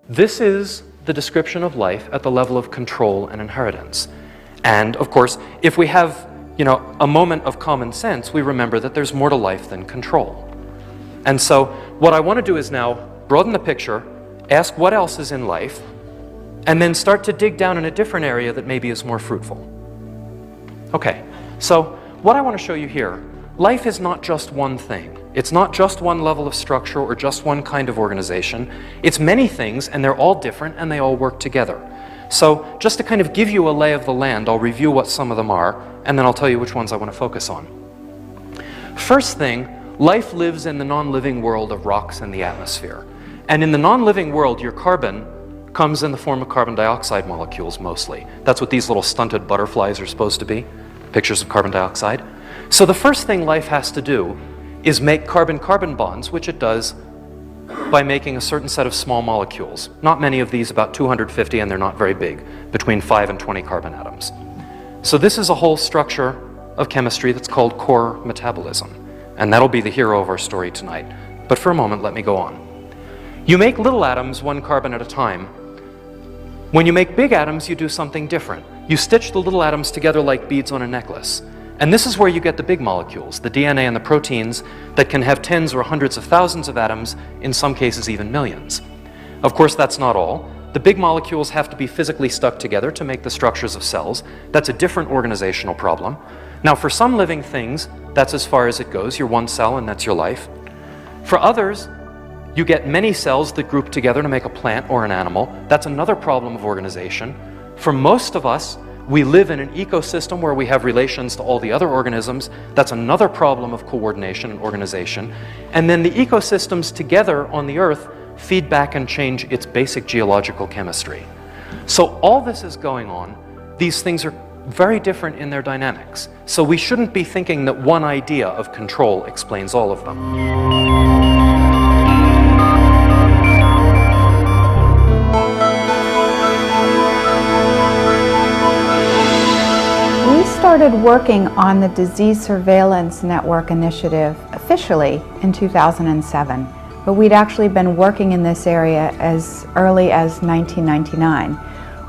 This is the description of life at the level of control and inheritance. And of course, if we have, a moment of common sense, we remember that there's more to life than control. And so what I want to do is now broaden the picture, ask what else is in life, and then start to dig down in a different area that maybe is more fruitful. Okay, so what I want to show you here, life is not just one thing. It's not just one level of structure or just one kind of organization. It's many things, and they're all different, and they all work together. So just to kind of give you a lay of the land, I'll review what some of them are, and then I'll tell you which ones I want to focus on. First thing, life lives in the non-living world of rocks and the atmosphere. And in the non-living world, your carbon comes in the form of carbon dioxide molecules mostly. That's what these little stunted butterflies are supposed to be, pictures of carbon dioxide. So the first thing life has to do is make carbon-carbon bonds, which it does by making a certain set of small molecules. Not many of these, about 250, and they're not very big, between 5 and 20 carbon atoms. So this is a whole structure of chemistry that's called core metabolism. And that'll be the hero of our story tonight. But for a moment, let me go on. You make little atoms one carbon at a time. When you make big atoms, you do something different. You stitch the little atoms together like beads on a necklace. And this is where you get the big molecules, the DNA and the proteins that can have tens or hundreds of thousands of atoms, in some cases even millions. Of course, that's not all. The big molecules have to be physically stuck together to make the structures of cells. That's a different organizational problem. Now, for some living things, that's as far as it goes. You're one cell and that's your life. For others, you get many cells that group together to make a plant or an animal. That's another problem of organization. For most of us, we live in an ecosystem where we have relations to all the other organisms. That's another problem of coordination and organization. And then the ecosystems together on the Earth feed back and change its basic geological chemistry. So all this is going on. These things are very different in their dynamics. So we shouldn't be thinking that one idea of control explains all of them. We started working on the Disease Surveillance Network initiative officially in 2007, but we'd actually been working in this area as early as 1999.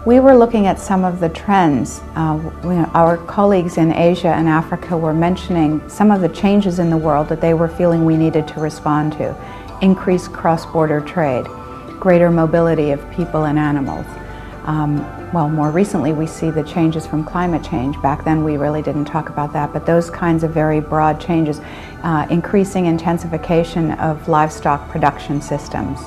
We were looking at some of the trends. Our colleagues in Asia and Africa were mentioning some of the changes in the world that they were feeling we needed to respond to. Increased cross-border trade, greater mobility of people and animals. More recently we see the changes from climate change. Back then we really didn't talk about that, but those kinds of very broad changes, increasing intensification of livestock production systems,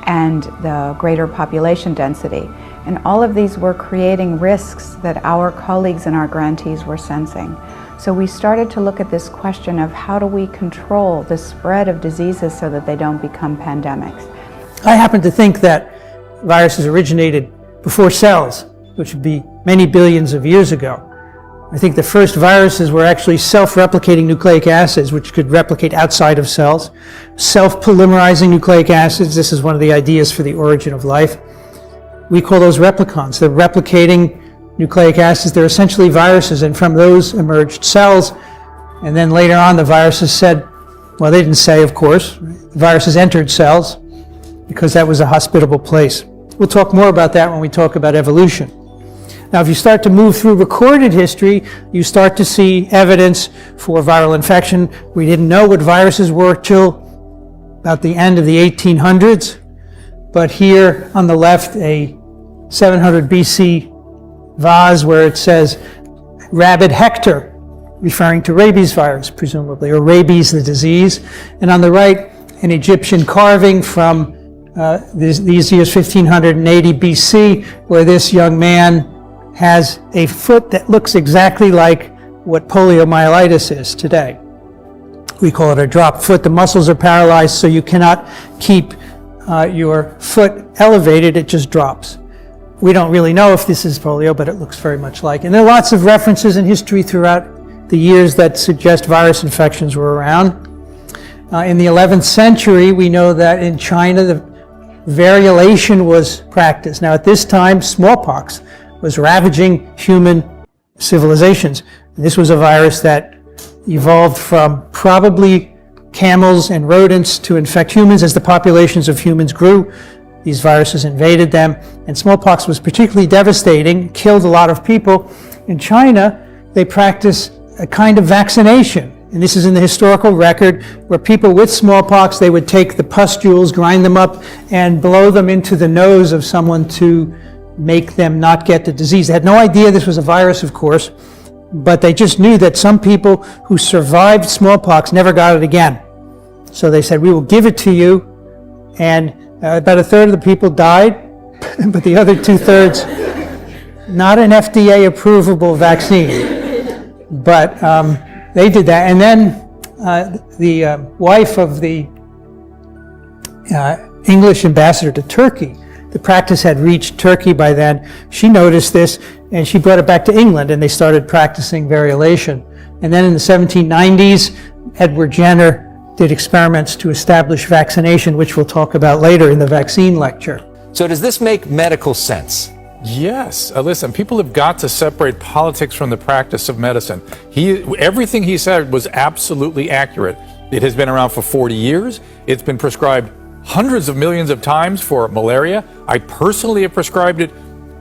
and the greater population density. And all of these were creating risks that our colleagues and our grantees were sensing. So we started to look at this question of how do we control the spread of diseases so that they don't become pandemics. I happen to think that viruses originated before cells, which would be many billions of years ago. I think the first viruses were actually self-replicating nucleic acids, which could replicate outside of cells. Self-polymerizing nucleic acids, this is one of the ideas for the origin of life. We call those replicons. They're replicating nucleic acids. They're essentially viruses, and from those emerged cells. And then later on the viruses said, well, they didn't say, of course, the viruses entered cells because that was a hospitable place. We'll talk more about that when we talk about evolution. Now, if you start to move through recorded history, you start to see evidence for viral infection. We didn't know what viruses were till about the end of the 1800s. But here on the left, a 700 BC vase where it says rabid Hector, referring to rabies virus, presumably, or rabies, the disease. And on the right, an Egyptian carving from these years 1580 BC, where this young man has a foot that looks exactly like what poliomyelitis is today. We call it a drop foot. The muscles are paralyzed, so you cannot keep your foot elevated, it just drops. We don't really know if this is polio, but it looks very much like it. And there are lots of references in history throughout the years that suggest virus infections were around. In the 11th century, we know that in China, the variolation was practiced. Now, at this time, smallpox was ravaging human civilizations. And this was a virus that evolved from probably camels and rodents to infect humans. As the populations of humans grew, these viruses invaded them, and smallpox was particularly devastating, killed a lot of people. In China, they practice a kind of vaccination, and this is in the historical record, where people with smallpox, they would take the pustules, grind them up, and blow them into the nose of someone to make them not get the disease. They had no idea this was a virus, of course, but they just knew that some people who survived smallpox never got it again. So they said, we will give it to you, and about a third of the people died, but the other 2/3, not an FDA approvable vaccine. But they did that. And then the wife of the English ambassador to Turkey, the practice had reached Turkey by then. She noticed this and she brought it back to England, and they started practicing variolation. And then in the 1790s, Edward Jenner did experiments to establish vaccination, which we'll talk about later in the vaccine lecture. So does this make medical sense? Yes. Listen, people have got to separate politics from the practice of medicine. Everything he said was absolutely accurate. It has been around for 40 years. It's been prescribed hundreds of millions of times for malaria. I personally have prescribed it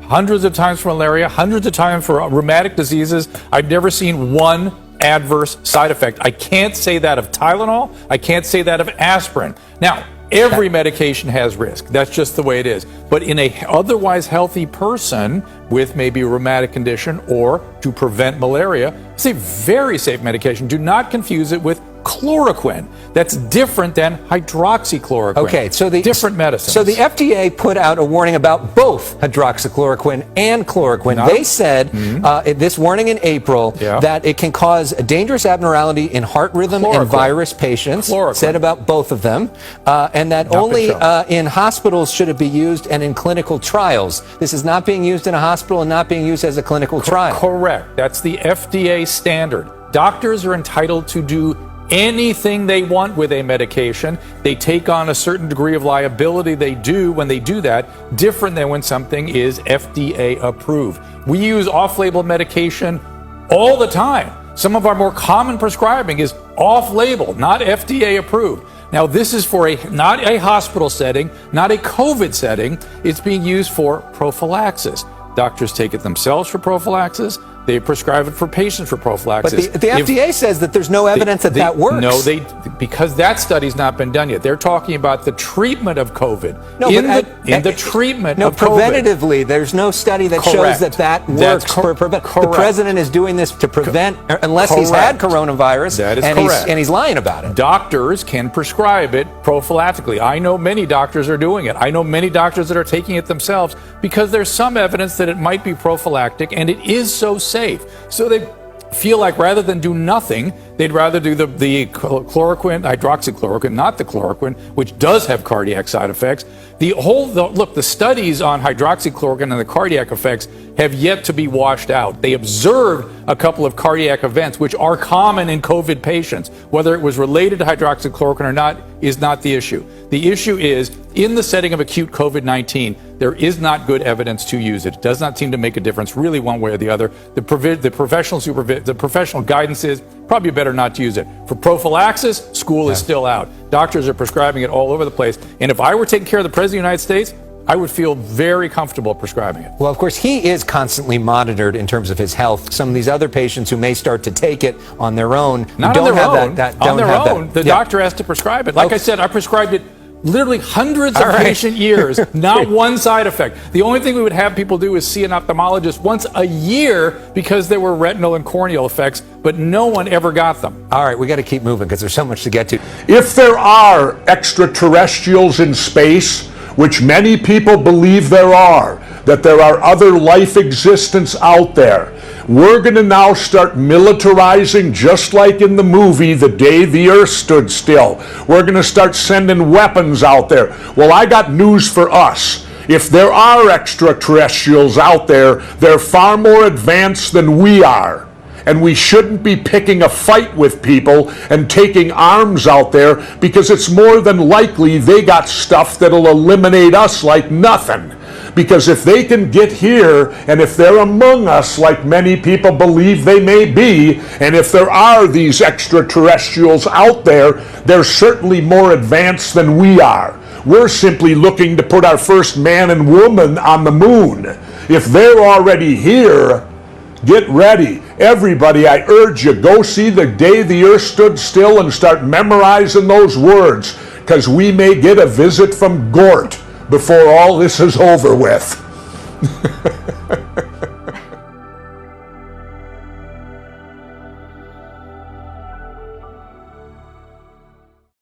hundreds of times for malaria, hundreds of times for rheumatic diseases. I've never seen one adverse side effect. I can't say that of Tylenol. I can't say that of aspirin. Now, every medication has risk. That's just the way it is. But in a otherwise healthy person with maybe a rheumatic condition or to prevent malaria, it's a very safe medication. Do not confuse it with chloroquine. That's different than hydroxychloroquine. Okay, so different medicines. So the FDA put out a warning about both hydroxychloroquine and chloroquine. They said this warning in April that it can cause a dangerous abnormality in heart rhythm in virus patients. Said about both of them, and that Not only been shown. in hospitals should it be used and in clinical trials. This is not being used in a hospital and not being used as a clinical trial. Correct. That's the FDA standard. Doctors are entitled to do anything they want with a medication. They take on a certain degree of liability. They do when they do that, different than when something is FDA approved. We use off-label medication all the time. Some of our more common prescribing is off-label, not FDA approved. Now, this is for not a hospital setting, not a COVID setting. It's being used for prophylaxis. Doctors take it themselves for prophylaxis. They prescribe it for patients for prophylaxis. But the FDA says that there's no evidence that works. No, because that study's not been done yet. They're talking about the treatment of COVID. No, in the treatment of COVID. Preventatively, there's no study that shows that works. The president is doing this to prevent, unless he's had coronavirus, that is and he's lying about it. Doctors can prescribe it prophylactically. I know many doctors are doing it. I know many doctors that are taking it themselves because there's some evidence that it might be prophylactic, and it is so safe. So they feel like rather than do nothing, they'd rather do the chloroquine, hydroxychloroquine, not the chloroquine, which does have cardiac side effects. The studies on hydroxychloroquine and the cardiac effects have yet to be washed out. They observed a couple of cardiac events, which are common in COVID patients. Whether it was related to hydroxychloroquine or not is not the issue. The issue is, in the setting of acute COVID-19, there is not good evidence to use it. It does not seem to make a difference really one way or the other. The professional guidance is probably better not to use it. For prophylaxis, school is still out. Doctors are prescribing it all over the place. And if I were taking care of the President of the United States, I would feel very comfortable prescribing it. Well, of course, he is constantly monitored in terms of his health. Some of these other patients who may start to take it on their own, not on their own. On their own, the doctor has to prescribe it. Like I said, I prescribed it literally hundreds of patient years, not one side effect. The only thing we would have people do is see an ophthalmologist once a year because there were retinal and corneal effects, but no one ever got them. All right, we got to keep moving because there's so much to get to. If there are extraterrestrials in space, which many people believe there are, that there are other life existence out there, we're going to now start militarizing, just like in the movie The Day the Earth Stood Still. We're going to start sending weapons out there. Well, I got news for us. If there are extraterrestrials out there, they're far more advanced than we are. And we shouldn't be picking a fight with people and taking arms out there, because it's more than likely they got stuff that'll eliminate us like nothing. Because if they can get here, and if they're among us like many people believe they may be, and if there are these extraterrestrials out there, they're certainly more advanced than we are. We're simply looking to put our first man and woman on the moon. If they're already here, get ready. Everybody, I urge you, go see The Day the Earth Stood Still and start memorizing those words, because we may get a visit from Gort before all this is over with.